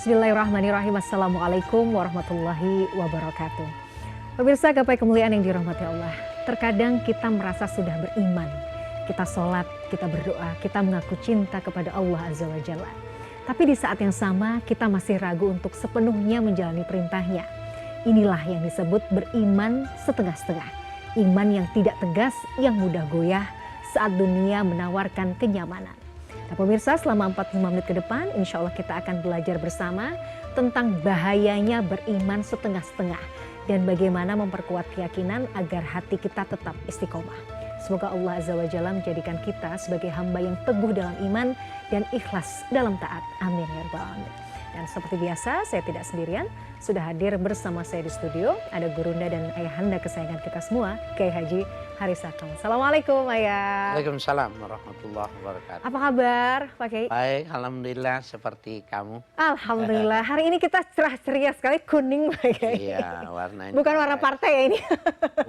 Bismillahirrahmanirrahim. Assalamualaikum warahmatullahi wabarakatuh. Pemirsa gapai kemuliaan yang dirahmati Allah. Terkadang kita merasa sudah beriman. Kita sholat, kita berdoa, kita mengaku cinta kepada Allah Azza wa Jalla. Tapi di saat yang sama kita masih ragu untuk sepenuhnya menjalani perintahnya. Inilah yang disebut beriman setengah-setengah. Iman yang tidak tegas, yang mudah goyah saat dunia menawarkan kenyamanan. Nah, pemirsa, selama 45 menit ke depan, insya Allah kita akan belajar bersama tentang bahayanya beriman setengah-setengah dan bagaimana memperkuat keyakinan agar hati kita tetap istiqomah. Semoga Allah Azza wa Jalla menjadikan kita sebagai hamba yang teguh dalam iman dan ikhlas dalam taat. Amin ya rabbal alamin. Dan seperti biasa, saya tidak sendirian. Sudah hadir bersama saya di studio, ada gurunda dan ayahanda kesayangan kita semua, Kiai Haji Haris Akmal. Assalamualaikum Ayah. Waalaikumsalam warahmatullahi wabarakatuh. Apa kabar Pak Kiai? Baik, alhamdulillah, seperti kamu. Alhamdulillah, hari ini kita cerah ceria sekali, kuning Pak Kiai. Iya, warnanya. Bukan warna partai ya ini.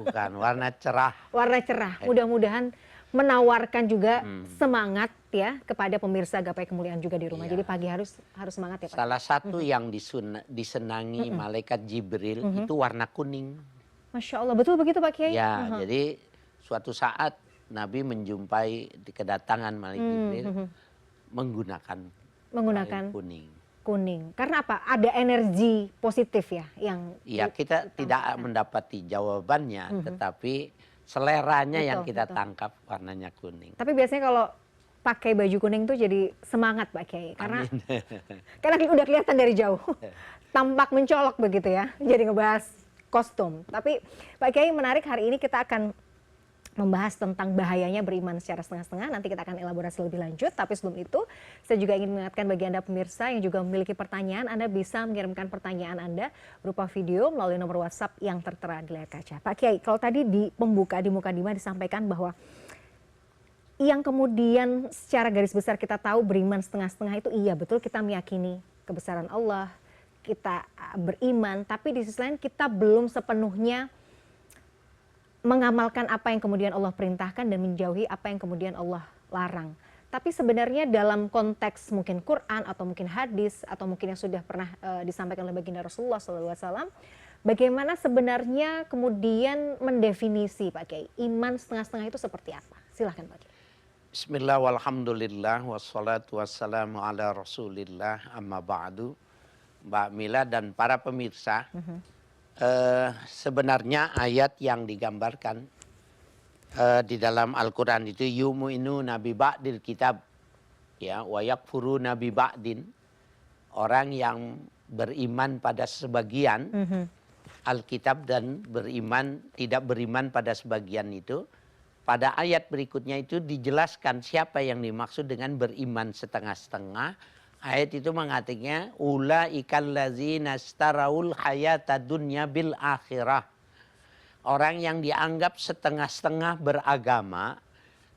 Bukan, warna cerah. Warna cerah, mudah-mudahan menawarkan juga semangat ya kepada pemirsa gapai kemuliaan juga di rumah. Iya. Jadi pagi harus semangat ya Pak. Salah satu yang disenangi malaikat Jibril itu warna kuning. Masya Allah, betul begitu Pak Kiai? Ya, jadi suatu saat Nabi menjumpai di kedatangan malaikat Jibril menggunakan kuning. Kuning. Karena apa? Ada energi positif ya yang. Iya, kita tidak mendapati jawabannya, tetapi seleranya yang kita tangkap warnanya kuning. Tapi biasanya kalau pakai baju kuning tuh jadi semangat Pak Kiai. Karena udah kelihatan dari jauh. Tampak mencolok begitu ya. Jadi ngebahas kostum. Tapi Pak Kiai menarik, hari ini kita akan membahas tentang bahayanya beriman secara setengah-setengah. Nanti kita akan elaborasi lebih lanjut. Tapi sebelum itu, saya juga ingin mengingatkan bagi Anda pemirsa yang juga memiliki pertanyaan, Anda bisa mengirimkan pertanyaan Anda berupa video melalui nomor WhatsApp yang tertera di layar kaca. Pak Kiai, kalau tadi di pembuka di Mukadimah disampaikan bahwa yang kemudian secara garis besar kita tahu beriman setengah-setengah itu iya betul, kita meyakini kebesaran Allah, kita beriman, tapi di sisi lain kita belum sepenuhnya mengamalkan apa yang kemudian Allah perintahkan dan menjauhi apa yang kemudian Allah larang. Tapi sebenarnya dalam konteks mungkin Quran atau mungkin hadis atau mungkin yang sudah pernah disampaikan oleh baginda Rasulullah SAW, bagaimana sebenarnya kemudian mendefinisi Pak Kiai iman setengah-setengah itu seperti apa? Silahkan Pak Kiai. Bismillah walhamdulillah wassalatu wassalamu ala rasulillah amma ba'du. Mbak Mila dan para pemirsa, sebenarnya ayat yang digambarkan di dalam Al-Quran itu yumu'inu nabi ba'dil kitab, ya, wa yakfuru nabi ba'din, orang yang beriman pada sebagian Alkitab dan tidak beriman pada sebagian itu. Pada ayat berikutnya itu dijelaskan siapa yang dimaksud dengan beriman setengah-setengah. Ayat itu mengatakan ulaikal ladzina istaraul hayata dunya bil akhirah. Orang yang dianggap setengah-setengah beragama,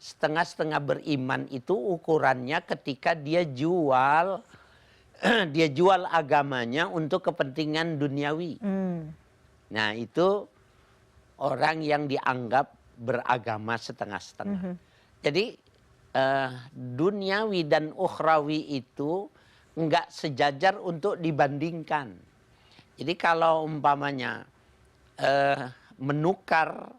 setengah-setengah beriman itu ukurannya ketika dia jual agamanya untuk kepentingan duniawi. Nah, itu orang yang dianggap beragama setengah-setengah. Jadi duniawi dan ukhrawi itu enggak sejajar untuk dibandingkan. Jadi kalau umpamanya menukar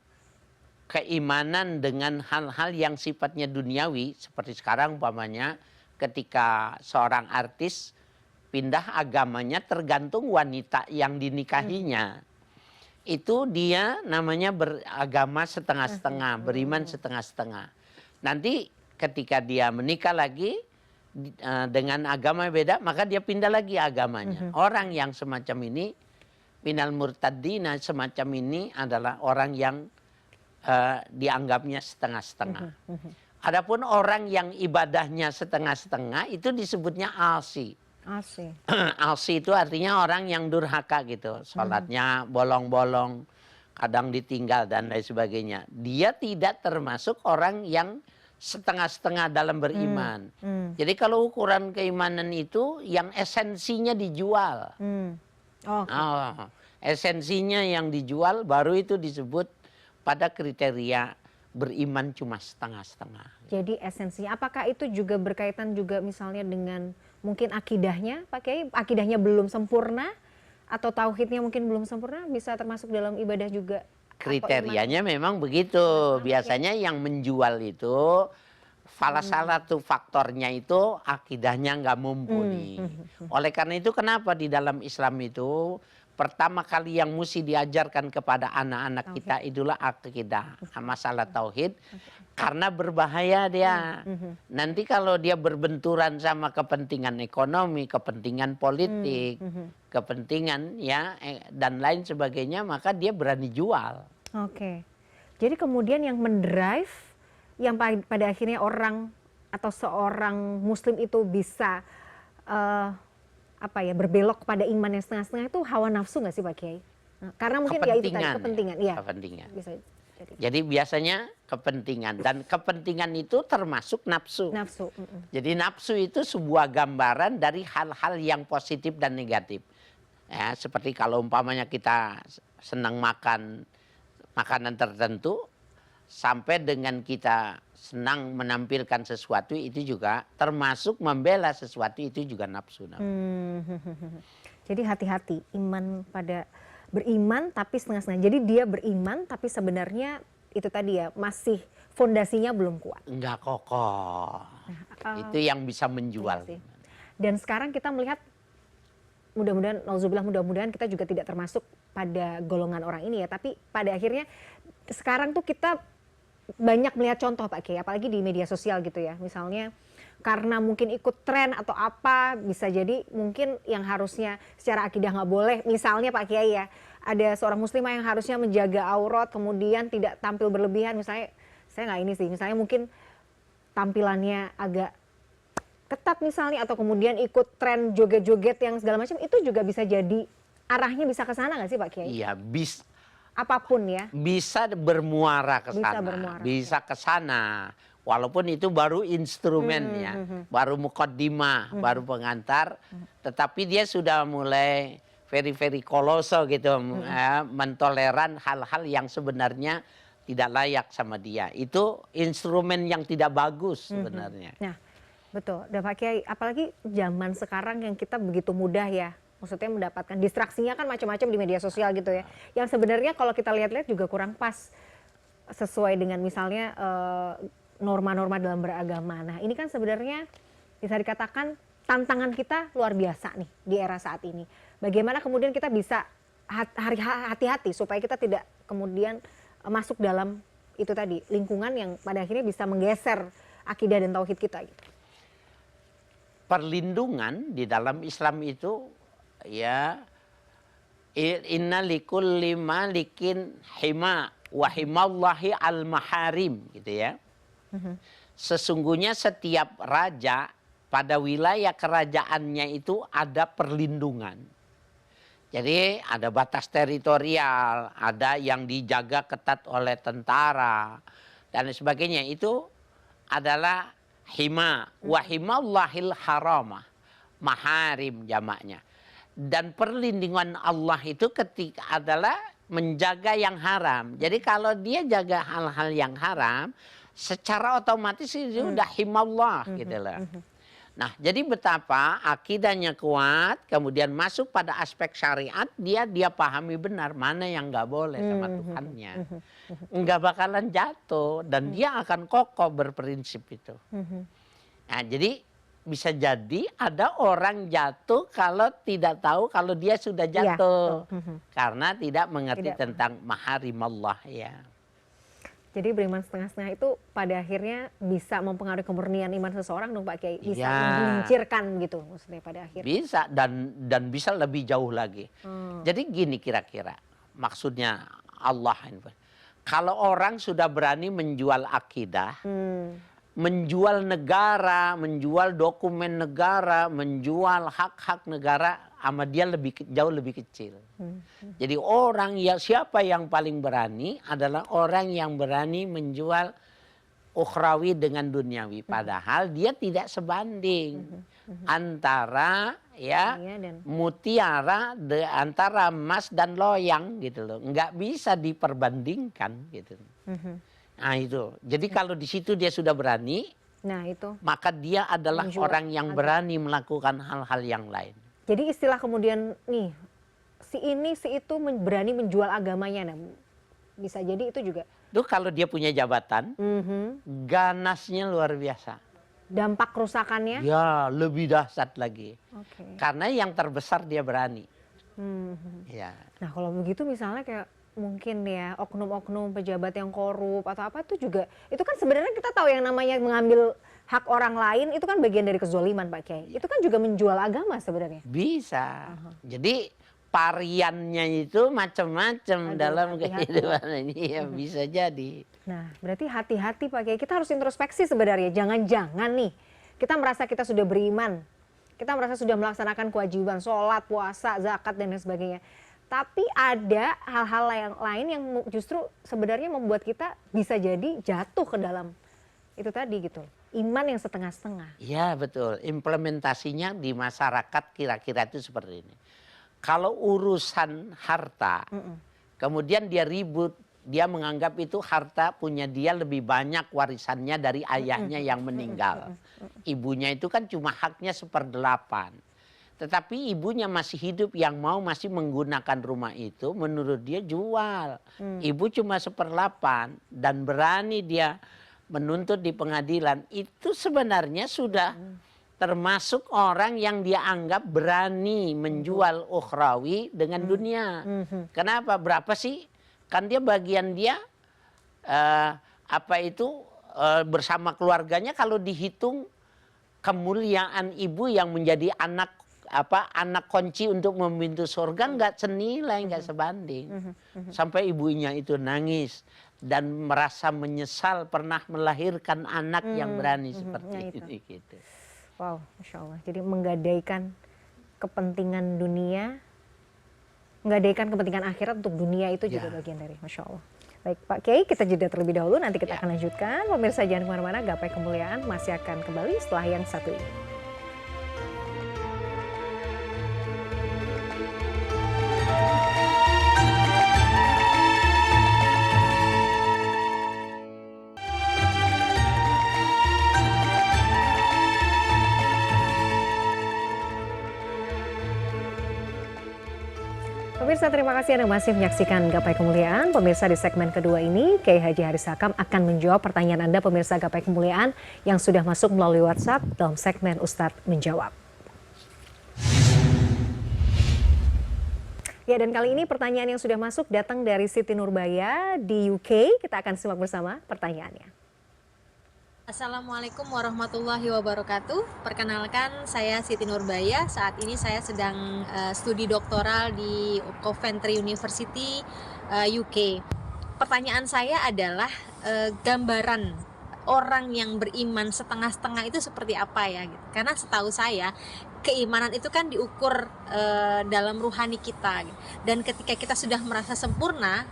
keimanan dengan hal-hal yang sifatnya duniawi, seperti sekarang umpamanya ketika seorang artis pindah agamanya tergantung wanita yang dinikahinya. Itu dia namanya beragama setengah-setengah, beriman setengah-setengah. Nanti ketika dia menikah lagi dengan agama beda, maka dia pindah lagi agamanya. Orang yang semacam ini, minal murtaddina, semacam ini adalah orang yang dianggapnya setengah-setengah. Adapun orang yang ibadahnya setengah-setengah itu disebutnya asi. Asi itu artinya orang yang durhaka gitu. Sholatnya bolong-bolong, kadang ditinggal dan lain sebagainya. Dia tidak termasuk orang yang setengah-setengah dalam beriman. Jadi kalau ukuran keimanan itu yang esensinya dijual. Esensinya yang dijual baru itu disebut pada kriteria beriman cuma setengah-setengah. Jadi esensinya, apakah itu juga berkaitan juga misalnya dengan Mungkin akidahnya, Pak Kiai, akidahnya belum sempurna atau tauhidnya mungkin belum sempurna, bisa termasuk dalam ibadah juga. Kriterianya memang begitu. Biasanya yang menjual itu salah satu faktornya itu akidahnya nggak mumpuni. Oleh karena itu kenapa di dalam Islam itu pertama kali yang mesti diajarkan kepada anak-anak kita itulah akidah, masalah tauhid. Karena berbahaya dia. Nanti kalau dia berbenturan sama kepentingan ekonomi, kepentingan politik, kepentingan ya dan lain sebagainya, maka dia berani jual. Oke. Jadi kemudian yang mendrive, yang pada akhirnya orang atau seorang muslim itu bisa berbelok pada iman yang setengah-setengah itu hawa nafsu nggak sih Pak Kiai? Nah, karena mungkin ya itu tadi kepentingan, ya. Kepentingan. Bisa jadi biasanya kepentingan, dan kepentingan itu termasuk nafsu. Nafsu. Jadi nafsu itu sebuah gambaran dari hal-hal yang positif dan negatif. Ya, seperti kalau umpamanya kita senang makan makanan tertentu, sampai dengan kita senang menampilkan sesuatu, itu juga termasuk membela sesuatu, itu juga nafsu. Jadi hati-hati, iman pada beriman tapi setengah-setengah. Jadi dia beriman tapi sebenarnya itu tadi ya, masih fondasinya belum kuat. Enggak kokoh. Itu yang bisa menjual. Iya. Dan sekarang kita melihat, mudah-mudahan kita juga tidak termasuk pada golongan orang ini ya. Tapi pada akhirnya sekarang tuh kita banyak melihat contoh Pak Kiai, apalagi di media sosial gitu ya. Misalnya karena mungkin ikut tren atau apa, bisa jadi mungkin yang harusnya secara akidah nggak boleh. Misalnya Pak Kiai ya, ada seorang muslimah yang harusnya menjaga aurat, kemudian tidak tampil berlebihan. Misalnya, saya nggak ini sih, misalnya mungkin tampilannya agak ketat misalnya, atau kemudian ikut tren joget-joget yang segala macam, itu juga bisa jadi arahnya bisa ke sana nggak sih Pak Kiai? Iya, apapun ya. Bisa bermuara ke sana. Bisa ke sana. Walaupun itu baru instrumennya, baru mukaddimah, baru pengantar, tetapi dia sudah mulai very kolosal gitu, mentoleran hal-hal yang sebenarnya tidak layak sama dia. Itu instrumen yang tidak bagus sebenarnya. Nah, betul. Dan Pak Kiai, apalagi zaman sekarang yang kita begitu mudah ya, maksudnya mendapatkan distraksinya kan macam-macam di media sosial gitu ya. Yang sebenarnya kalau kita lihat-lihat juga kurang pas sesuai dengan misalnya norma-norma dalam beragama. Nah, ini kan sebenarnya bisa dikatakan tantangan kita luar biasa nih di era saat ini. Bagaimana kemudian kita bisa hati-hati supaya kita tidak kemudian masuk dalam itu tadi, lingkungan yang pada akhirnya bisa menggeser akidah dan tauhid kita gitu. Perlindungan di dalam Islam itu ya, inna likulli malikin hima wa himallahi al-maharim gitu ya. Sesungguhnya setiap raja pada wilayah kerajaannya itu ada perlindungan. Jadi ada batas teritorial, ada yang dijaga ketat oleh tentara dan sebagainya. Itu adalah hima wa himallahil haramah, maharim jamaknya. Dan perlindungan Allah itu ketika adalah menjaga yang haram. Jadi kalau dia jaga hal-hal yang haram, secara otomatis itu udah himallah gitu loh. Nah, jadi betapa akidahnya kuat, kemudian masuk pada aspek syariat, dia pahami benar mana yang nggak boleh sama Tuhannya. Nggak bakalan jatuh dan dia akan kokoh berprinsip itu. Nah, jadi bisa jadi ada orang jatuh kalau tidak tahu kalau dia sudah jatuh. Karena tidak mengerti tentang maharimallah ya. Jadi beriman setengah-setengah itu pada akhirnya bisa mempengaruhi kemurnian iman seseorang dong Pak Kiai. Bisa menggelincirkan gitu maksudnya pada akhirnya. Bisa dan bisa lebih jauh lagi. Jadi gini kira-kira maksudnya Allah. Kalau orang sudah berani menjual akidah, menjual negara, menjual dokumen negara, menjual hak-hak negara, sama dia jauh lebih kecil. Jadi orang siapa yang paling berani adalah orang yang berani menjual ukhrawi dengan duniawi. Padahal dia tidak sebanding antara mutiara antara emas dan loyang gitu loh. Nggak bisa diperbandingkan gitu. Nah itu. Jadi kalau di situ dia sudah berani, Nah itu. maka dia adalah Menjual orang yang agama. berani melakukan hal-hal yang lain. Jadi istilah kemudian nih, si ini si itu berani menjual agamanya. Nah, bisa jadi itu juga Itu kalau dia punya jabatan, ganasnya luar biasa. dampak kerusakannya. Ya, lebih dahsyat lagi. Oke. Karena yang terbesar dia berani. Mhm. Ya. Nah kalau begitu misalnya kayak mungkin ya oknum-oknum pejabat yang korup atau apa tuh juga itu kan sebenarnya kita tahu yang namanya mengambil hak orang lain itu kan bagian dari kezoliman Pak Kiai. Itu kan juga menjual agama sebenarnya. Bisa. Jadi variannya itu macam-macam Aduh, dalam hati-hati. kehidupan ini ya bisa jadi. Nah berarti hati-hati Pak Kiai, kita harus introspeksi sebenarnya. Jangan-jangan nih kita merasa kita sudah beriman, kita merasa sudah melaksanakan kewajiban sholat, puasa, zakat dan lain sebagainya. Tapi ada hal-hal yang lain yang justru sebenarnya membuat kita bisa jadi jatuh ke dalam itu tadi gitu. Iman yang setengah-setengah. Ya betul. Implementasinya di masyarakat kira-kira itu seperti ini. Kalau urusan harta, kemudian dia ribut, dia menganggap itu harta punya dia lebih banyak warisannya dari ayahnya yang meninggal. Ibunya itu kan cuma haknya 1/8. Tetapi ibunya masih hidup yang masih menggunakan rumah itu, menurut dia jual. Ibu cuma 1/8 dan berani dia menuntut di pengadilan. Itu sebenarnya sudah termasuk orang yang dia anggap berani menjual ukhrawi dengan dunia. Kenapa? Berapa sih? Kan dia bagian dia bersama keluarganya kalau dihitung kemuliaan ibu yang menjadi anak kunci untuk memintu surga nggak senilai, nggak sebanding. Sampai ibunya itu nangis dan merasa menyesal pernah melahirkan anak yang berani seperti ini. Gitu. Wow, Masya Allah. Jadi menggadaikan kepentingan dunia, menggadaikan kepentingan akhirat untuk dunia itu juga bagian dari Masya Allah. Baik Pak Kiai, kita jeda terlebih dahulu, nanti kita akan lanjutkan. Pemirsa jangan kemana-mana, Gapai Kemuliaan masih akan kembali setelah yang satu ini. Pemirsa, terima kasih Anda masih menyaksikan Gapai Kemuliaan. Pemirsa, di segmen kedua ini, Kiai Haji Haris Hakam akan menjawab pertanyaan Anda pemirsa Gapai Kemuliaan yang sudah masuk melalui WhatsApp dalam segmen Ustadz Menjawab. Ya, dan kali ini pertanyaan yang sudah masuk datang dari Siti Nurbaya di UK. Kita akan simak bersama pertanyaannya. Assalamualaikum warahmatullahi wabarakatuh. Perkenalkan, saya Siti Nurbaya. Saat ini saya sedang studi doktoral di Coventry University, UK. Pertanyaan saya adalah gambaran orang yang beriman setengah-setengah itu seperti apa ya? Gitu. Karena setahu saya keimanan itu kan diukur dalam ruhani kita, gitu. Dan ketika kita sudah merasa sempurna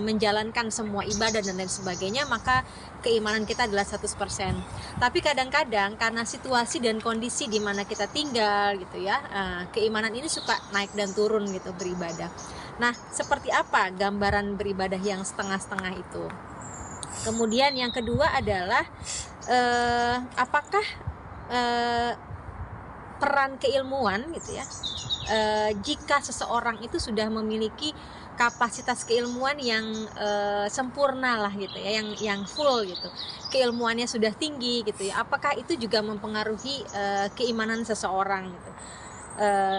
menjalankan semua ibadah dan lain sebagainya, maka keimanan kita adalah 100%. Tapi kadang-kadang karena situasi dan kondisi di mana kita tinggal gitu ya, keimanan ini suka naik dan turun gitu beribadah. Nah, seperti apa gambaran beribadah yang setengah-setengah itu? Kemudian yang kedua adalah apakah peran keilmuan gitu ya, jika seseorang itu sudah memiliki kapasitas keilmuan yang sempurna lah gitu ya, yang full gitu, keilmuannya sudah tinggi gitu ya, apakah itu juga mempengaruhi keimanan seseorang gitu?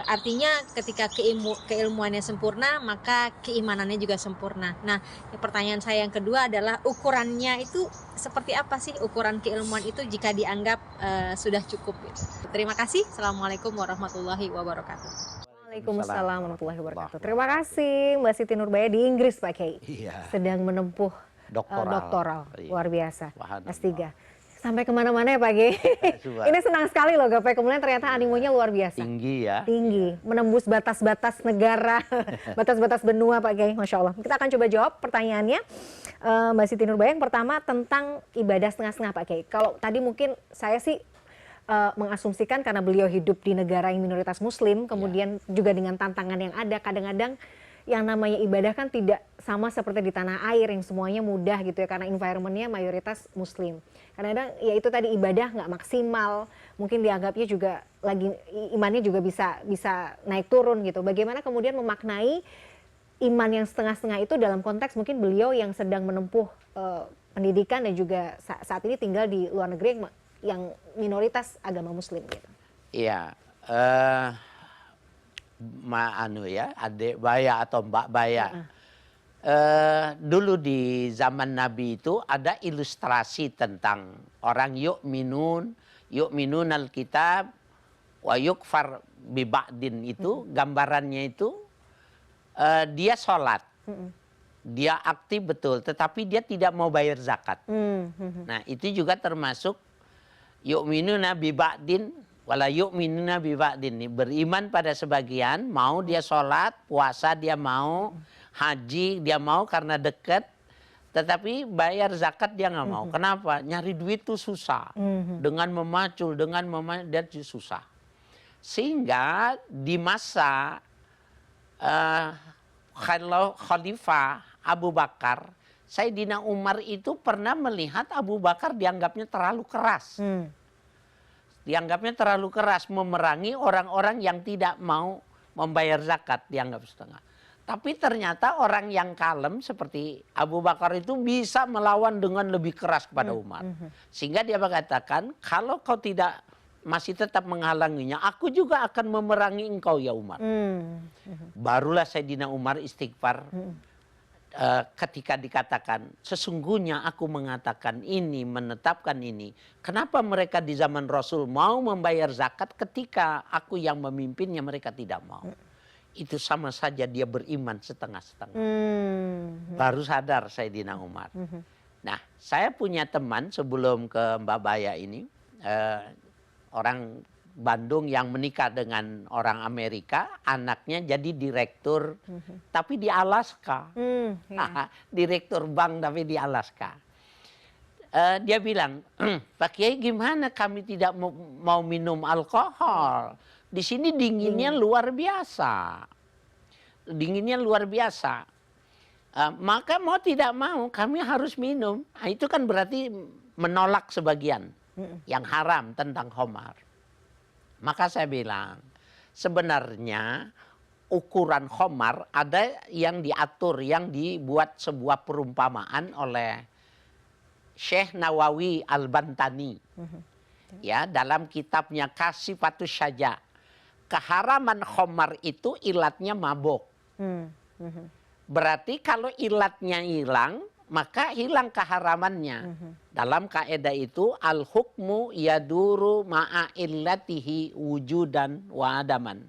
Artinya ketika keilmuannya sempurna, maka keimanannya juga sempurna. Nah, pertanyaan saya yang kedua adalah ukurannya itu seperti apa sih, ukuran keilmuan itu jika dianggap sudah cukup gitu. Terima kasih. Assalamualaikum warahmatullahi wabarakatuh. Waalaikumsalam warahmatullahi wabarakatuh. Terima kasih Mbak Siti Nurbaya di Inggris Pak Kiai. Iya. Sedang menempuh doktoral. Iya. Luar biasa. Subhanallah. S3. Sampai kemana-mana ya Pak Kiai. Ini senang sekali loh Gapai Kemuliaan, ternyata animonya luar biasa. Tinggi ya. Tinggi, menembus batas-batas negara, batas-batas benua Pak Kiai, Masya Allah. Kita akan coba jawab pertanyaannya Mbak Siti Nurbaya. Yang pertama tentang ibadah setengah-setengah Pak Kiai. Kalau tadi mungkin saya sih mengasumsikan karena beliau hidup di negara yang minoritas muslim, kemudian juga dengan tantangan yang ada, kadang-kadang yang namanya ibadah kan tidak sama seperti di tanah air yang semuanya mudah gitu ya, karena environmentnya mayoritas muslim. Kadang-kadang ya itu tadi ibadah nggak maksimal, mungkin dianggapnya juga lagi imannya juga bisa naik turun gitu. Bagaimana kemudian memaknai iman yang setengah-setengah itu dalam konteks mungkin beliau yang sedang menempuh pendidikan dan juga saat ini tinggal di luar negeri yang minoritas agama muslim gitu. Iya, adik Baya atau Mbak Baya. Dulu di zaman Nabi itu ada ilustrasi tentang orang yu'minun alkitab wa yukfar biba'din itu, gambarannya itu dia sholat, dia aktif betul, tetapi dia tidak mau bayar zakat. Nah itu juga termasuk yu'minuna biba'din wala yu'minuna biba'din, beriman pada sebagian, mau dia sholat, puasa dia mau, haji dia mau karena dekat, tetapi bayar zakat dia nggak mau. Kenapa? Nyari duit tuh susah. Dengan memacul, dia susah. Sehingga di masa Khalifah Abu Bakar, Sayyidina Umar itu pernah melihat Abu Bakar dianggapnya terlalu keras. Dianggapnya terlalu keras memerangi orang-orang yang tidak mau membayar zakat, dianggap setengah. Tapi ternyata orang yang kalem seperti Abu Bakar itu bisa melawan dengan lebih keras kepada Umar. Sehingga dia mengatakan, kalau kau tidak masih tetap menghalanginya, aku juga akan memerangi engkau ya Umar. Barulah Sayyidina Umar istighfar ketika dikatakan, sesungguhnya aku mengatakan ini, menetapkan ini. Kenapa mereka di zaman Rasul mau membayar zakat ketika aku yang memimpinnya mereka tidak mau? Itu sama saja dia beriman setengah-setengah. Baru sadar Sayyidina Umar. Nah, saya punya teman sebelum ke Mbak Baya ini, orang Bandung yang menikah dengan orang Amerika, anaknya jadi direktur, tapi di Alaska. Direktur bank tapi di Alaska. Dia bilang, Pak Kiai gimana kami tidak mau minum alkohol? Di sini dinginnya luar biasa. Dinginnya luar biasa. Maka mau tidak mau kami harus minum. Nah, itu kan berarti menolak sebagian yang haram tentang khamar. Maka saya bilang, sebenarnya ukuran khamar ada yang diatur, yang dibuat sebuah perumpamaan oleh Syekh Nawawi Al-Bantani. Ya, dalam kitabnya Kasifatus Syaja. Keharaman khamar itu ilatnya mabuk. Berarti kalau ilatnya hilang, maka hilang keharamannya. Dalam kaidah itu al-hukmu yaduru ma'a illatihi wujudan wa adaman.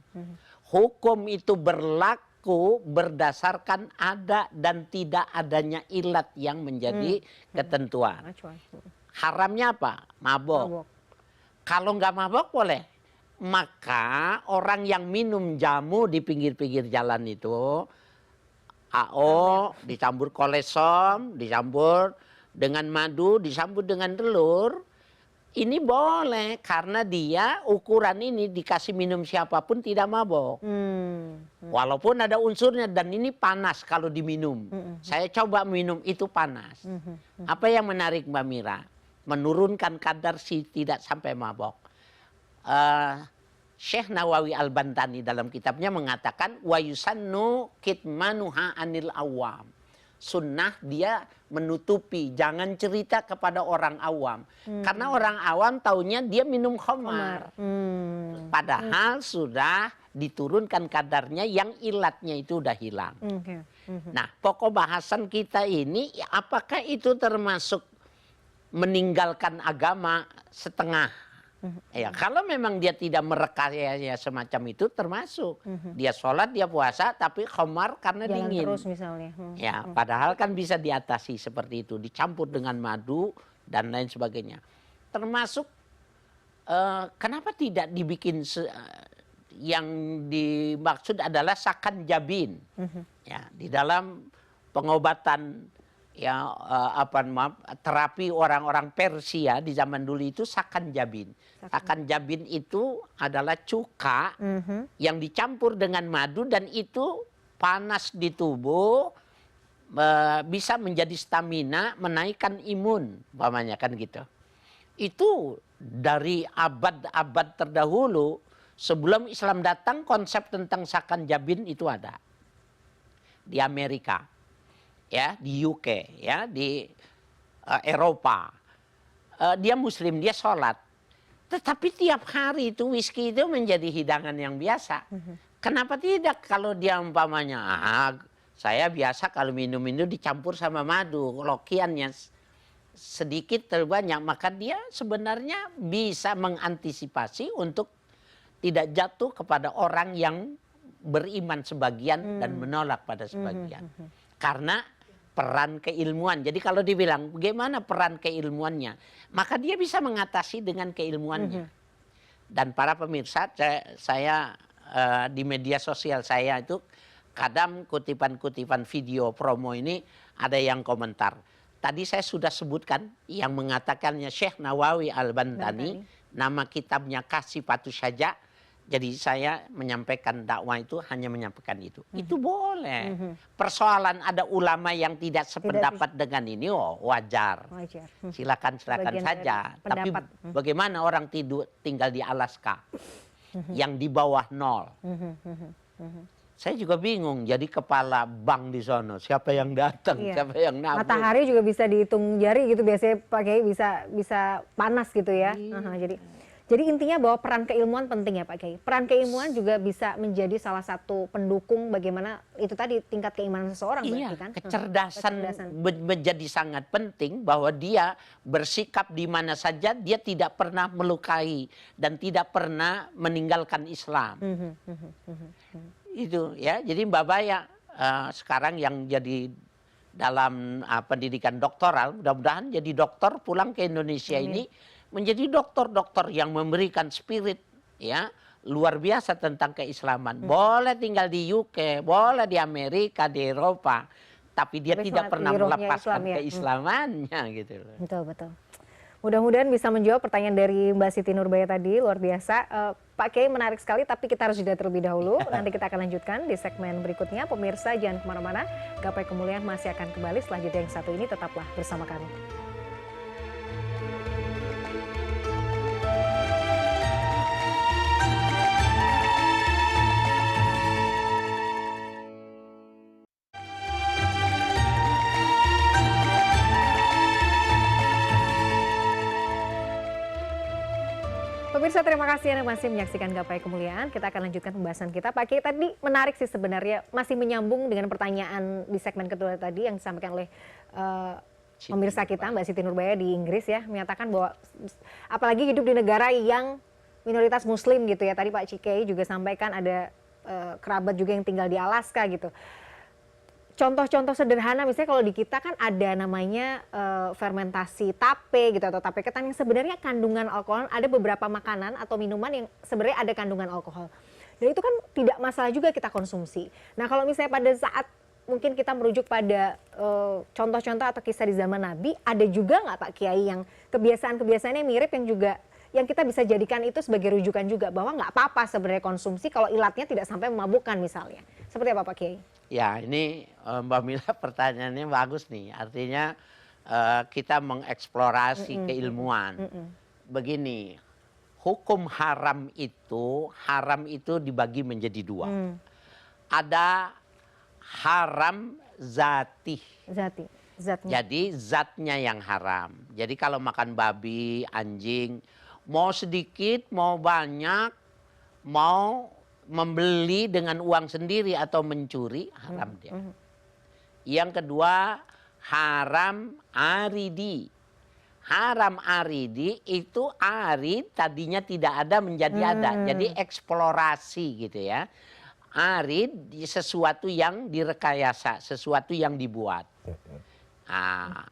Hukum itu berlaku berdasarkan ada dan tidak adanya ilat yang menjadi ketentuan. Haramnya apa? Mabok. Kalau nggak mabok boleh. Maka orang yang minum jamu di pinggir-pinggir jalan itu, AO dicampur kolesom, dicampur dengan madu, disambut dengan telur, ini boleh karena dia ukuran ini dikasih minum siapapun tidak mabok. Walaupun ada unsurnya dan ini panas kalau diminum. Saya coba minum itu panas. Apa yang menarik Mbak Mira? Menurunkan kadar si tidak sampai mabok. Syekh Nawawi Al-Bantani dalam kitabnya mengatakan wa yusannu kitmanuha anil awam. Sunnah dia menutupi, jangan cerita kepada orang awam. Karena orang awam taunya dia minum khamar. Padahal sudah diturunkan kadarnya yang ilatnya itu udah hilang. Nah, pokok bahasan kita ini apakah itu termasuk meninggalkan agama setengah? Ya, kalau memang dia tidak merekayasa semacam itu termasuk. Dia sholat, dia puasa, tapi khamar karena Jalan dingin. terus misalnya. Ya, padahal kan bisa diatasi seperti itu, dicampur dengan madu dan lain sebagainya. Termasuk kenapa tidak dibikin yang dimaksud adalah sakan jabin. Ya, di dalam pengobatan ya terapi orang-orang Persia di zaman dulu itu sakan jabin. Sakan jabin itu adalah cuka yang dicampur dengan madu dan itu panas di tubuh bisa menjadi stamina, menaikkan imun, umpamanya kan gitu. Itu dari abad-abad terdahulu sebelum Islam datang, konsep tentang sakan jabin itu ada di Amerika, ya, di UK, ya, di Eropa. Dia Muslim, dia sholat. Tetapi tiap hari itu whisky itu menjadi hidangan yang biasa. Kenapa tidak kalau dia umpamanya, saya biasa kalau minum itu dicampur sama madu, lokiannya sedikit terbanyak, maka dia sebenarnya bisa mengantisipasi untuk tidak jatuh kepada orang yang beriman sebagian dan menolak pada sebagian. Karena peran keilmuan. Jadi kalau dibilang bagaimana peran keilmuannya, maka dia bisa mengatasi dengan keilmuannya. Dan para pemirsa, saya di media sosial saya itu kadang kutipan-kutipan video promo ini ada yang komentar. Tadi saya sudah sebutkan yang mengatakannya Syekh Nawawi Al-Bantani, nama kitabnya Kasifatu Syaja. Jadi saya menyampaikan dakwah itu hanya menyampaikan itu. Itu boleh. Persoalan ada ulama yang tidak sependapat dengan ini, wajar. Silakan saja. Tapi bagaimana orang tinggal di Alaska yang di bawah nol? Saya juga bingung jadi kepala bank di sono. Siapa yang datang, siapa yang nabung. Matahari juga bisa dihitung jari gitu, biasanya pakai bisa panas gitu ya. Jadi intinya bahwa peran keilmuan penting ya Pak Kiai. Peran keilmuan juga bisa menjadi salah satu pendukung bagaimana itu tadi tingkat keimanan seseorang. Iya, kan? kecerdasan menjadi sangat penting bahwa dia bersikap di mana saja, dia tidak pernah melukai dan tidak pernah meninggalkan Islam. Itu ya, jadi Mbak Baya sekarang yang jadi dalam pendidikan doktoral, mudah-mudahan jadi dokter pulang ke Indonesia ini menjadi dokter-dokter yang memberikan spirit ya luar biasa tentang keislaman. Boleh tinggal di UK, boleh di Amerika, di Eropa, tapi dia tidak pernah melepaskan keislamannya gitu. Betul. Mudah-mudahan bisa menjawab pertanyaan dari Mbak Siti Nurbaya tadi, luar biasa. Pak Kiai menarik sekali, tapi kita harus jeda terlebih dahulu. Nanti kita akan lanjutkan di segmen berikutnya. Pemirsa jangan kemana-mana, Gapai Kemuliaan masih akan kembali setelah jeda yang satu ini, tetaplah bersama kami. Pemirsa, terima kasih Anda masih menyaksikan Gapai Kemuliaan. Kita akan lanjutkan pembahasan kita. Pak Kiai tadi menarik sih sebenarnya, masih menyambung dengan pertanyaan di segmen kedua tadi yang disampaikan oleh pemirsa kita Mbak Siti Nurbaya di Inggris ya, menyatakan bahwa apalagi hidup di negara yang minoritas Muslim gitu ya. Tadi Pak Kiai juga sampaikan ada kerabat juga yang tinggal di Alaska gitu. Contoh-contoh sederhana misalnya kalau di kita kan ada namanya fermentasi tape gitu atau tape ketan yang sebenarnya kandungan alkohol, ada beberapa makanan atau minuman yang sebenarnya ada kandungan alkohol. Dan itu kan tidak masalah juga kita konsumsi. Nah kalau misalnya pada saat mungkin kita merujuk pada contoh-contoh atau kisah di zaman Nabi, ada juga nggak Pak Kiai yang kebiasaan-kebiasaannya mirip yang juga yang kita bisa jadikan itu sebagai rujukan juga bahwa nggak apa-apa sebenarnya konsumsi kalau ilatnya tidak sampai memabukkan misalnya. Seperti apa Pak Kiai? Ya ini Mbak Mila pertanyaannya bagus nih. Artinya kita mengeksplorasi keilmuan. Begini, hukum haram itu dibagi menjadi dua. Ada haram zatih. Zatnya. Jadi zatnya yang haram. Jadi kalau makan babi, anjing, mau sedikit, mau banyak, mau membeli dengan uang sendiri atau mencuri, haram dia. Yang kedua, haram aridi. Haram aridi itu arid tadinya tidak ada menjadi ada. Jadi eksplorasi gitu ya. Arid sesuatu yang direkayasa, sesuatu yang dibuat. Nah,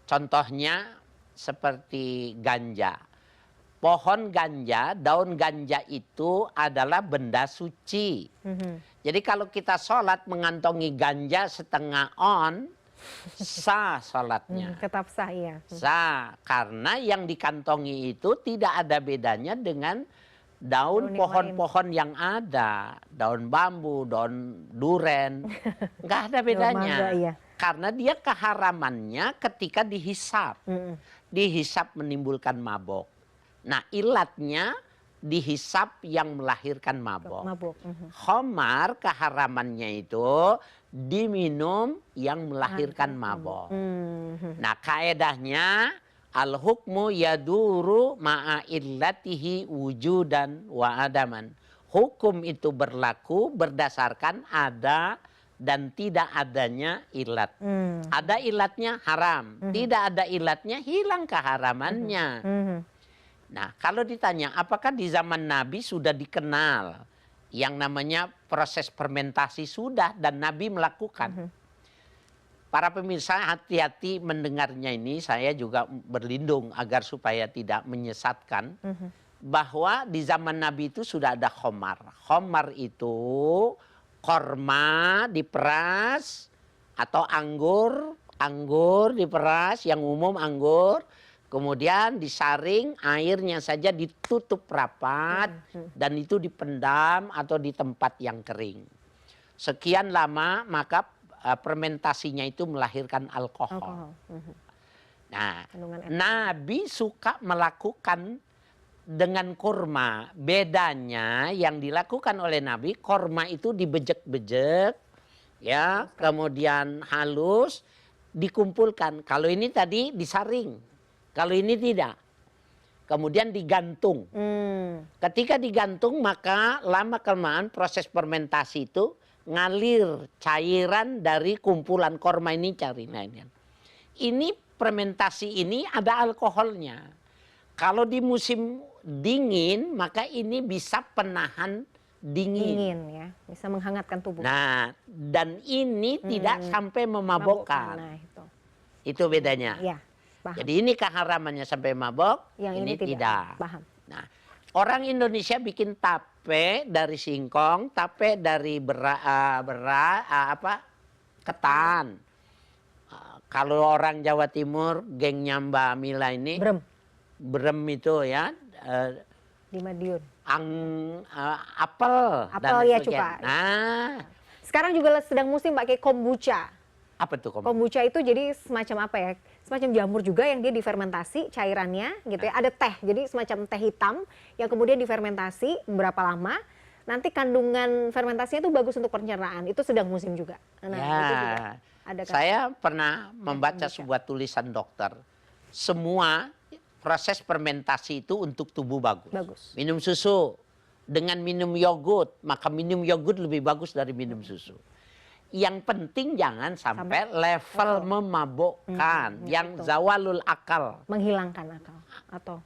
contohnya seperti ganja. Pohon ganja, daun ganja itu adalah benda suci. Jadi kalau kita sholat mengantongi ganja setengah on, sah sholatnya. Tetap sah ya. Sah, karena yang dikantongi itu tidak ada bedanya dengan daun Daun yang pohon-pohon yang ada, daun bambu, daun duren, nggak ada Daun bedanya. mangga, iya. Karena dia keharamannya ketika dihisap. Dihisap menimbulkan mabok. Nah, ilatnya dihisap yang melahirkan mabok. Mabuk. Khamar keharamannya itu diminum yang melahirkan mabok. Nah, kaedahnya al-hukmu yaduru ma'a illatihi wujudan wa adaman. Hukum itu berlaku berdasarkan ada dan tidak adanya ilat. Ada ilatnya haram, tidak ada ilatnya hilang keharamannya. Nah, kalau ditanya apakah di zaman Nabi sudah dikenal yang namanya proses fermentasi, sudah, dan Nabi melakukan. Para pemirsa hati-hati mendengarnya ini, saya juga berlindung agar supaya tidak menyesatkan. Bahwa di zaman Nabi itu sudah ada khomar. Khomar itu korma diperas atau anggur diperas, yang umum anggur. Kemudian disaring, airnya saja ditutup rapat dan itu dipendam atau di tempat yang kering. Sekian lama maka fermentasinya itu melahirkan alkohol. Nah, Nabi suka melakukan dengan kurma. Bedanya yang dilakukan oleh Nabi, kurma itu dibejek-bejek, ya, kemudian halus, dikumpulkan. Kalau ini tadi disaring, kalau ini tidak. Kemudian digantung. Ketika digantung maka lama-kelamaan proses fermentasi itu ngalir cairan dari kumpulan kurma ini Ini fermentasi ini ada alkoholnya. Kalau di musim dingin maka ini bisa penahan dingin. Ya, bisa menghangatkan tubuh. Nah, dan ini tidak sampai memabokkan. Nah, itu bedanya. Ya, paham. Jadi ini keharamannya sampai mabok, yang ini tidak. Paham. Nah, orang Indonesia bikin tape dari singkong, tape dari ketan. Kalau orang Jawa Timur, gengnya Mbak Mila ini, brem itu ya, di Madiun. Apel ya cuka. Nah, sekarang juga sedang musim pakai kombucha. Apa tuh kombucha? Kombucha itu jadi semacam apa ya? Semacam jamur juga yang dia difermentasi cairannya gitu ya. Ada teh, jadi semacam teh hitam yang kemudian difermentasi berapa lama. Nanti kandungan fermentasinya itu bagus untuk pencernaan. Itu sedang musim juga. Nah, ya, itu juga ada saya pernah membaca sebuah tulisan dokter. Semua proses fermentasi itu untuk tubuh bagus. Minum susu dengan minum yogurt, maka minum yogurt lebih bagus dari minum susu. Yang penting jangan sampai level memabukkan, yang itu. Zawalul akal. Menghilangkan akal atau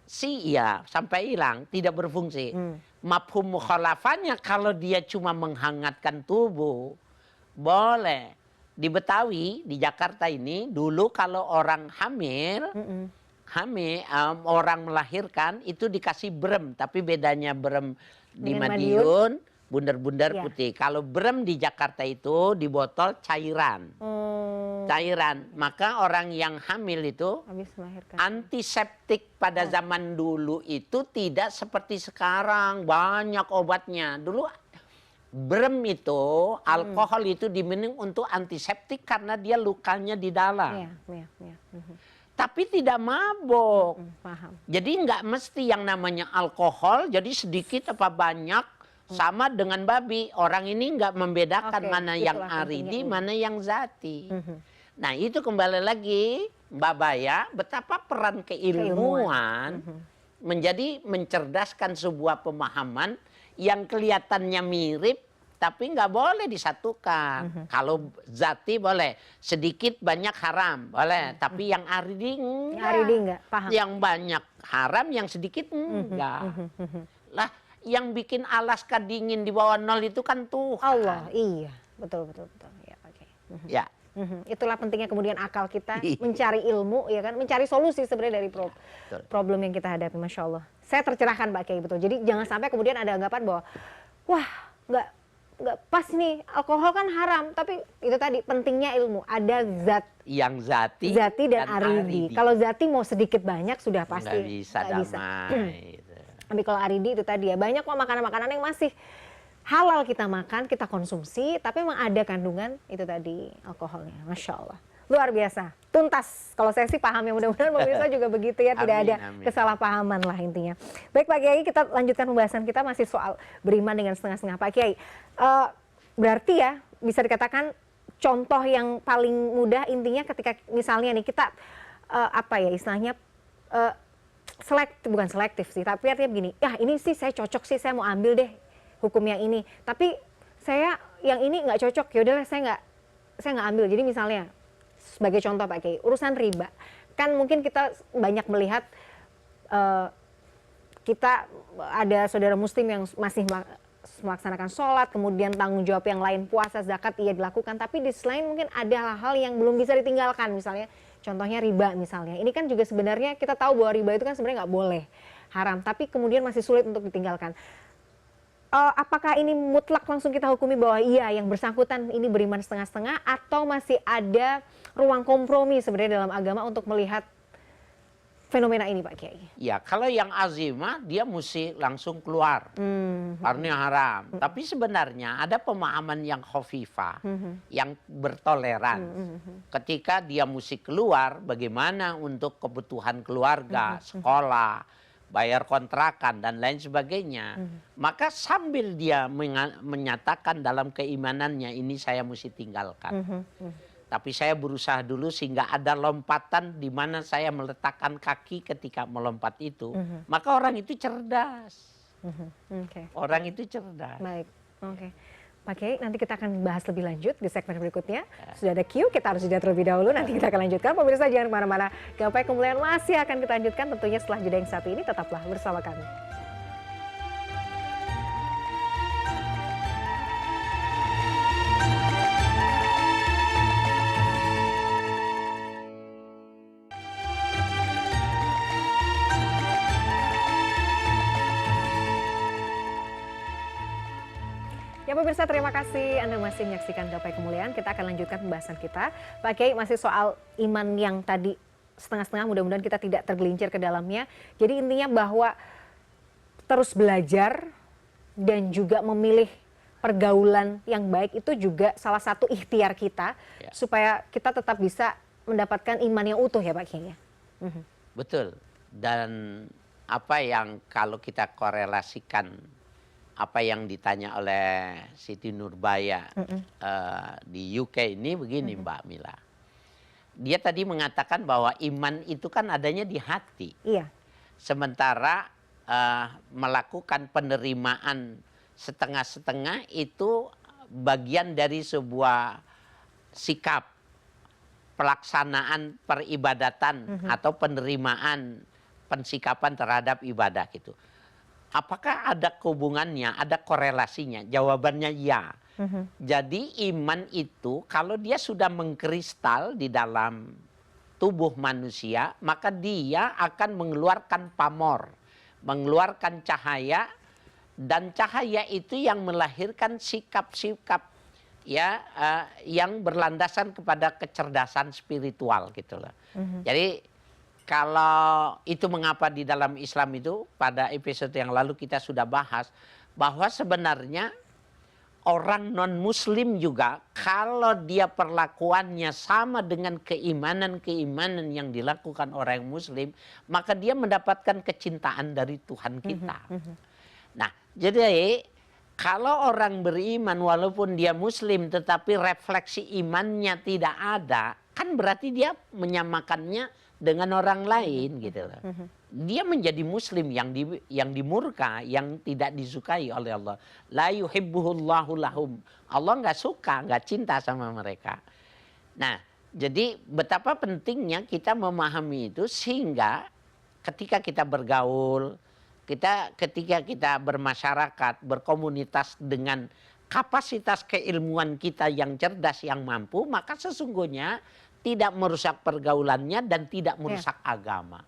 sampai hilang, tidak berfungsi. Mafhum mukhalafahnya kalau dia cuma menghangatkan tubuh, boleh. Di Betawi, di Jakarta ini, dulu kalau orang hamil, orang melahirkan itu dikasih brem, tapi bedanya brem di Madiun bundar-bundar putih. Kalau brem di Jakarta itu di botol cairan. Cairan. Maka orang yang hamil itu antiseptik pada zaman dulu itu tidak seperti sekarang, banyak obatnya. Dulu brem itu, alkohol itu diminum untuk antiseptik karena dia lukanya di dalam. Tapi tidak mabok. Paham. Jadi nggak mesti yang namanya alkohol, jadi sedikit apa banyak, sama dengan babi. Orang ini nggak membedakan mana yang aridi, mana yang zati. Nah itu kembali lagi Mbak Baya, betapa peran keilmuan menjadi mencerdaskan sebuah pemahaman yang kelihatannya mirip, tapi nggak boleh disatukan. Kalau zati boleh, sedikit banyak haram boleh, tapi yang aridi enggak. Paham. Yang banyak haram, yang sedikit enggak. Lah, yang bikin Alaska dingin di bawah 0 itu kan Tuhan. Allah, iya, betul. Ya, oke. Ya. Itulah pentingnya kemudian akal kita mencari ilmu, ya kan, mencari solusi sebenarnya dari problem yang kita hadapi. Masya Allah. Saya tercerahkan Mbak Kiai, betul. Jadi jangan sampai kemudian ada anggapan bahwa wah nggak pas nih, alkohol kan haram, tapi itu tadi pentingnya ilmu. Ada yang zati dan aridi. Kalau zati mau sedikit banyak sudah pasti nggak bisa damai. Tapi kalau Aridi itu tadi ya, banyak kok makanan-makanan yang masih halal kita makan, kita konsumsi, tapi memang ada kandungan itu tadi alkoholnya. Masya Allah. Luar biasa, tuntas. Kalau saya sih paham ya, mudah-mudahan pemirsa juga begitu ya, tidak ada kesalahpahaman lah intinya. Baik Pak Kiai, kita lanjutkan pembahasan kita masih soal beriman dengan setengah-setengah. Pak Kiai, berarti ya bisa dikatakan contoh yang paling mudah intinya ketika misalnya nih kita apa ya istilahnya bukan selektif sih, tapi artinya begini, ya ini sih saya cocok sih, saya mau ambil deh hukum yang ini, tapi saya yang ini nggak cocok, ya udahlah saya nggak ambil. Jadi misalnya sebagai contoh Pak Kiai, urusan riba, kan mungkin kita banyak melihat kita ada saudara muslim yang masih melaksanakan sholat, kemudian tanggung jawab yang lain puasa, zakat ia dilakukan, tapi di sisi lain mungkin ada hal-hal yang belum bisa ditinggalkan, misalnya contohnya riba misalnya. Ini kan juga sebenarnya kita tahu bahwa riba itu kan sebenarnya nggak boleh, haram, tapi kemudian masih sulit untuk ditinggalkan. Apakah ini mutlak langsung kita hukumi bahwa iya yang bersangkutan ini beriman setengah-setengah, atau masih ada ruang kompromi sebenarnya dalam agama untuk melihat fenomena ini Pak Kiai? Ya, kalau yang azimah dia mesti langsung keluar, karena haram. Tapi sebenarnya ada pemahaman yang khafifah, yang bertoleran. Ketika dia mesti keluar, bagaimana untuk kebutuhan keluarga, sekolah, bayar kontrakan dan lain sebagainya. Maka sambil dia menyatakan dalam keimanannya, ini saya mesti tinggalkan. Tapi saya berusaha dulu sehingga ada lompatan di mana saya meletakkan kaki ketika melompat itu. Maka orang itu cerdas. Orang itu cerdas. Baik, oke. Pak Kiai, nanti kita akan bahas lebih lanjut di segmen berikutnya. Sudah ada Q, kita harus jeda terlebih dahulu. Nanti kita akan lanjutkan. Pemirsa jangan kemana-mana. Gapai kemuliaan masih akan kita lanjutkan tentunya setelah jeda yang satu ini. Tetaplah bersama kami. Ya pemirsa, terima kasih Anda masih menyaksikan Gapai Kemuliaan. Kita akan lanjutkan pembahasan kita. Pak Kiai, masih soal iman yang tadi setengah-setengah, mudah-mudahan kita tidak tergelincir ke dalamnya. Jadi intinya bahwa terus belajar dan juga memilih pergaulan yang baik itu juga salah satu ikhtiar kita supaya kita tetap bisa mendapatkan iman yang utuh ya Pak Kiai. Betul. Dan apa yang kalau kita korelasikan apa yang ditanya oleh Siti Nurbaya di UK ini begini Mbak Mila. Dia tadi mengatakan bahwa iman itu kan adanya di hati. Iya. Sementara melakukan penerimaan setengah-setengah itu bagian dari sebuah sikap pelaksanaan peribadatan atau penerimaan pensikapan terhadap ibadah gitu. Apakah ada hubungannya, ada korelasinya? Jawabannya ya. Jadi iman itu kalau dia sudah mengkristal di dalam tubuh manusia, maka dia akan mengeluarkan pamor, mengeluarkan cahaya, dan cahaya itu yang melahirkan sikap-sikap ya yang berlandasan kepada kecerdasan spiritual gitu loh. Jadi kalau itu mengapa di dalam Islam itu pada episode yang lalu kita sudah bahas bahwa sebenarnya orang non-muslim juga kalau dia perlakuannya sama dengan keimanan-keimanan yang dilakukan orang muslim, maka dia mendapatkan kecintaan dari Tuhan kita. Nah, jadi kalau orang beriman walaupun dia muslim tetapi refleksi imannya tidak ada, kan berarti dia menyamakannya dengan orang lain gitu loh. Dia menjadi muslim yang dimurka, yang tidak disukai oleh Allah. La yuhibbuhullahu lahum. Allah nggak suka, nggak cinta sama mereka. Nah, jadi betapa pentingnya kita memahami itu sehingga ketika kita bergaul, ketika kita bermasyarakat, berkomunitas dengan kapasitas keilmuan kita yang cerdas, yang mampu, maka sesungguhnya tidak merusak pergaulannya dan tidak merusak agama.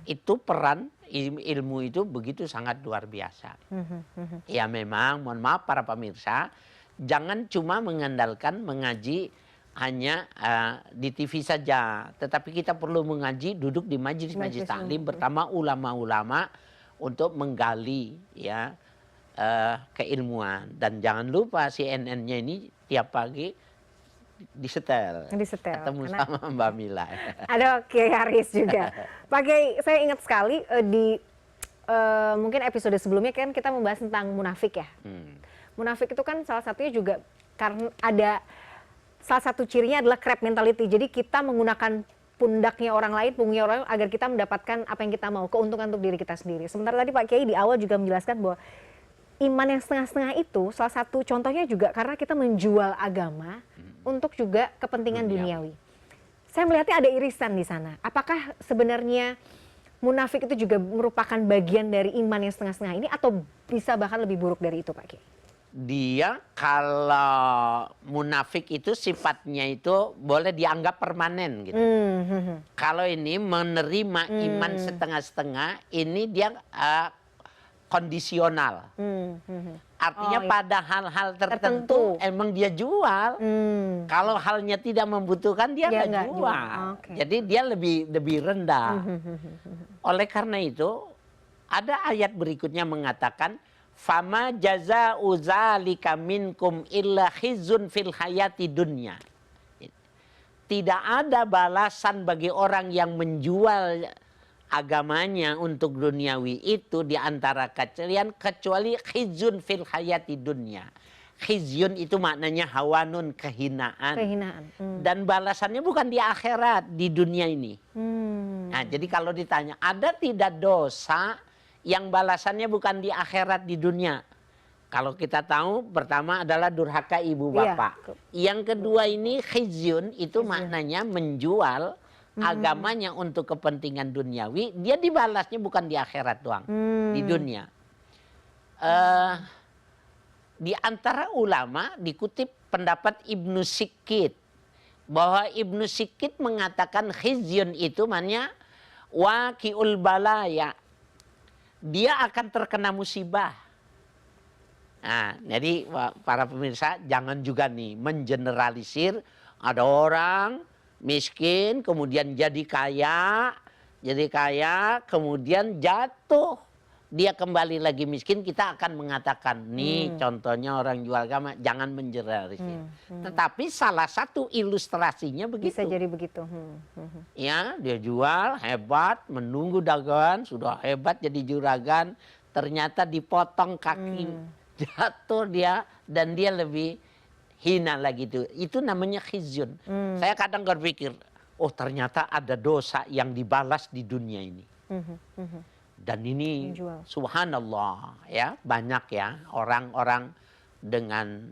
Itu peran ilmu itu begitu sangat luar biasa. Ya memang, mohon maaf para pemirsa, jangan cuma mengandalkan mengaji hanya di TV saja. Tetapi kita perlu mengaji, duduk di majelis-majelis taklim bersama ulama-ulama untuk menggali ya keilmuan. Dan jangan lupa CNN-nya ini tiap pagi disetel. Ketemu sama Mbak Mila. Ada Kiai Haris juga. Pak Kiai, saya ingat sekali di mungkin episode sebelumnya kan kita membahas tentang munafik ya. Munafik itu kan salah satunya juga karena ada salah satu cirinya adalah crab mentality. Jadi kita menggunakan pundaknya orang lain, punggungnya orang lain agar kita mendapatkan apa yang kita mau, keuntungan untuk diri kita sendiri. Sementara tadi Pak Kiai di awal juga menjelaskan bahwa iman yang setengah-setengah itu salah satu contohnya juga karena kita menjual agama untuk juga kepentingan duniawi. Saya melihatnya ada irisan di sana. Apakah sebenarnya munafik itu juga merupakan bagian dari iman yang setengah-setengah ini atau bisa bahkan lebih buruk dari itu Pak Kiai? Dia kalau munafik itu sifatnya itu boleh dianggap permanen gitu. Kalau ini menerima iman setengah-setengah, ini dia kondisional. Artinya pada hal-hal tertentu emang dia jual. Kalau halnya tidak membutuhkan dia nggak jual. Jadi dia lebih rendah. Oleh karena itu ada ayat berikutnya mengatakan fama jaza'u zalika minkum illa khizyun fil hayati dunya. Tidak ada balasan bagi orang yang menjual agamanya untuk duniawi itu di antara kalian kecuali khizyun fil hayati dunya. Khizyun itu maknanya hawanun, kehinaan. Dan balasannya bukan di akhirat, di dunia ini. Nah, jadi kalau ditanya, ada tidak dosa yang balasannya bukan di akhirat, di dunia? Kalau kita tahu, pertama adalah durhaka ibu bapak. Yang kedua ini khizyun, itu maknanya menjual agamanya untuk kepentingan duniawi. Dia dibalasnya bukan di akhirat doang, di dunia. Di antara ulama dikutip pendapat Ibnu Sikit, bahwa Ibnu Sikit mengatakan khizyun itu maknanya waqi'ul balaya. Dia akan terkena musibah. Nah, jadi para pemirsa jangan juga nih mengeneralisir ada orang miskin kemudian jadi kaya, kemudian jatuh dia kembali lagi miskin. Kita akan mengatakan nih contohnya orang jual agama, jangan mengeneralisir. Tetapi salah satu ilustrasinya begitu. Bisa jadi begitu. Ya, dia jual hebat, menunggu dagangan sudah hebat jadi juragan, ternyata dipotong kaki, jatuh dia dan dia lebih hina lagi itu. Itu namanya khizyun. Saya kadang berpikir, oh ternyata ada dosa yang dibalas di dunia ini. Dan ini subhanallah ya, banyak ya orang-orang dengan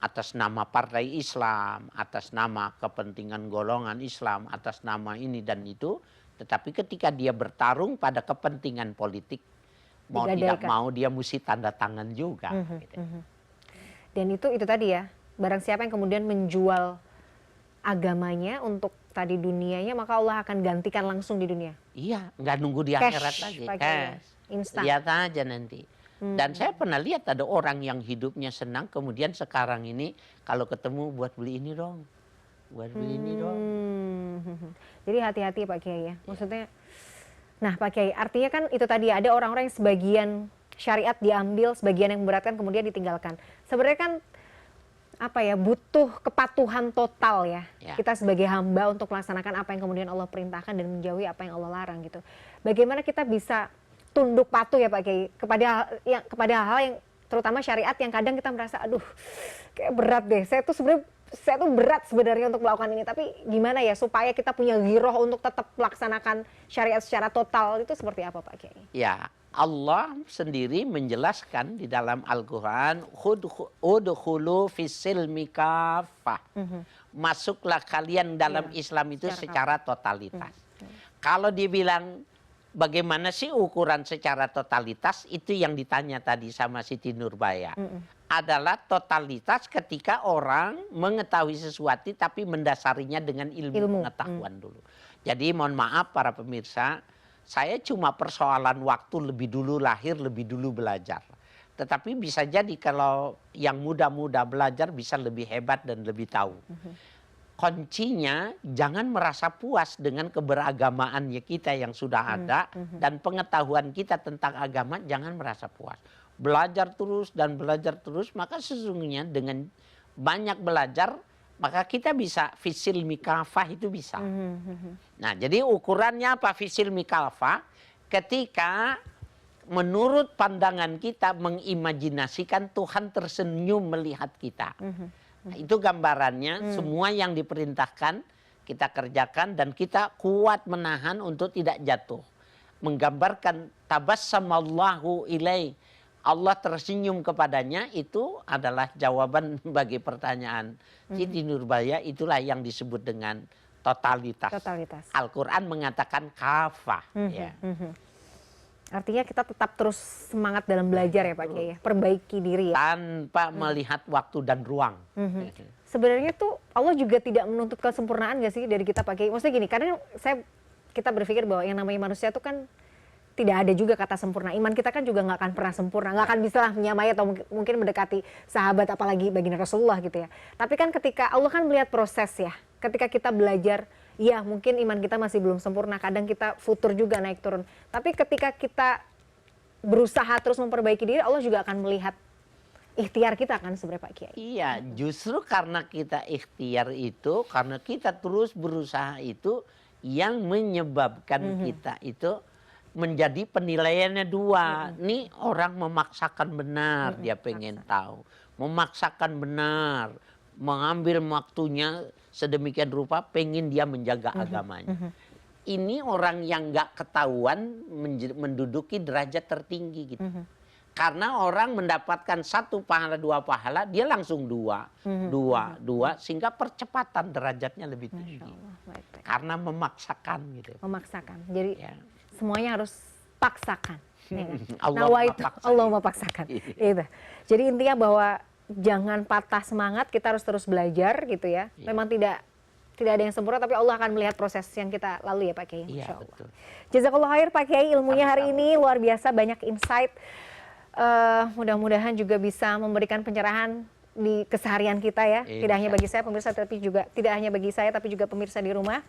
atas nama partai Islam, atas nama kepentingan golongan Islam, atas nama ini dan itu, tetapi ketika dia bertarung pada kepentingan politik, mau tidak mau dia mesti tanda tangan juga. Dan itu tadi ya, barang siapa yang kemudian menjual agamanya untuk tadi dunianya, maka Allah akan gantikan langsung di dunia. Iya, nggak nunggu di akhirat lagi. Instan. Lihat aja nanti. Dan saya pernah lihat ada orang yang hidupnya senang, kemudian sekarang ini kalau ketemu buat beli ini dong, buat beli ini dong. Jadi hati-hati Pak Kiai ya. Maksudnya, nah Pak Kiai, artinya kan itu tadi ada orang-orang yang sebagian syariat diambil, sebagian yang memberatkan kemudian ditinggalkan. Sebenarnya kan butuh kepatuhan total ya. Kita sebagai hamba untuk melaksanakan apa yang kemudian Allah perintahkan dan menjauhi apa yang Allah larang gitu. Bagaimana kita bisa tunduk patuh ya Pak Kiai kepada hal-hal yang terutama syariat yang kadang kita merasa aduh kayak berat deh. Saya tuh berat sebenarnya untuk melakukan ini, tapi gimana ya supaya kita punya ghiroh untuk tetap melaksanakan syariat secara total, itu seperti apa Pak Kiai? Ya, Allah sendiri menjelaskan di dalam Al-Quran, udkhulu fis-silmi kaffah. Masuklah kalian dalam Islam itu secara totalitas. Kalau dibilang bagaimana sih ukuran secara totalitas, itu yang ditanya tadi sama Siti Nurbaya. Adalah totalitas ketika orang mengetahui sesuatu tapi mendasarinya dengan ilmu pengetahuan dulu. Jadi mohon maaf para pemirsa, saya cuma persoalan waktu lebih dulu lahir, lebih dulu belajar. Tetapi bisa jadi kalau yang muda-muda belajar bisa lebih hebat dan lebih tahu. kuncinya jangan merasa puas dengan keberagamaannya kita yang sudah ada dan pengetahuan kita tentang agama, jangan merasa puas. Belajar terus dan belajar terus, maka sesungguhnya dengan banyak belajar maka kita bisa fisil mikafah itu bisa. Nah, jadi ukurannya apa fisil mikafah? Ketika menurut pandangan kita mengimajinasikan Tuhan tersenyum melihat kita. Nah, itu gambarannya, semua yang diperintahkan kita kerjakan dan kita kuat menahan untuk tidak jatuh. Menggambarkan tabassamallahu ilaih, Allah tersenyum kepadanya, itu adalah jawaban bagi pertanyaan Siti Nurbaya. Itulah yang disebut dengan totalitas. Al-Quran mengatakan kafah. Ya. Artinya kita tetap terus semangat dalam belajar ya Pak Kiai, perbaiki diri ya. Tanpa melihat waktu dan ruang. Sebenarnya tuh Allah juga tidak menuntut kesempurnaan gak sih dari kita Pak Kiai? Maksudnya gini, karena kita berpikir bahwa yang namanya manusia tuh kan tidak ada juga kata sempurna. Iman kita kan juga nggak akan pernah sempurna, nggak akan bisa lah menyamai atau mungkin mendekati sahabat apalagi baginda Rasulullah gitu ya. Tapi kan ketika Allah kan melihat proses ya, ketika kita belajar, ya mungkin iman kita masih belum sempurna, kadang kita futur juga naik turun. Tapi ketika kita berusaha terus memperbaiki diri, Allah juga akan melihat ikhtiar kita kan sebenarnya Pak Kiai. Iya, justru karena kita ikhtiar itu, karena kita terus berusaha itu, yang menyebabkan kita itu menjadi penilaiannya dua. Nih orang memaksakan benar, dia pengen tahu. Memaksakan benar, mengambil waktunya sedemikian rupa, pengen dia menjaga agamanya. Ini orang yang nggak ketahuan menduduki derajat tertinggi gitu. Karena orang mendapatkan 1 pahala 2 pahala, dia langsung 2, 2, sehingga percepatan derajatnya lebih tinggi. Karena memaksakan gitu. Memaksakan. Jadi Ya. semuanya harus paksakan. Ya kan? Allah memaksakan. Itu. Jadi intinya bahwa jangan patah semangat, kita harus terus belajar gitu ya. Memang tidak ada yang sempurna, tapi Allah akan melihat proses yang kita lalui ya Pak Kiai. Iya, Insya Allah. betul. Jazakallah khair Pak Kiai, ilmunya hari ini luar biasa, banyak insight. Mudah-mudahan juga bisa memberikan pencerahan di keseharian kita ya. Tidak hanya bagi saya pemirsa, tapi juga tidak hanya bagi saya, tapi juga pemirsa di rumah.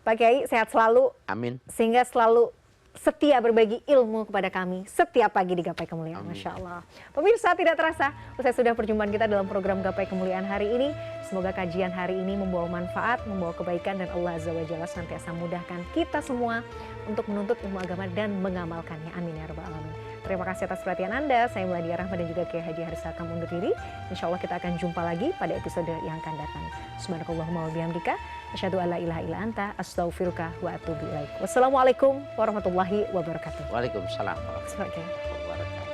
Pak Kiai sehat selalu. Amin. Sehingga selalu setia berbagi ilmu kepada kami setiap pagi di Gapai Kemuliaan. Masya Allah. Pemirsa, tidak terasa usai sudah perjumpaan kita dalam program Gapai Kemuliaan hari ini. Semoga kajian hari ini membawa manfaat, membawa kebaikan, dan Allah Azza wa Jalla senantiasa mudahkan kita semua untuk menuntut ilmu agama dan mengamalkannya. Amin ya rabbal alamin. Terima kasih atas perhatian Anda. Saya Meladia Rahma dan juga Kiai Haji Harisal Kamil undur diri. Insya Allah kita akan jumpa lagi pada episode yang akan datang. Subhanakallahumma wa bihamdika, asyhadu alla ilaha illa anta, astaghfiruka wa atubu ilaik. Wassalamualaikum warahmatullahi wabarakatuh. Waalaikumsalam warahmatullahi wabarakatuh.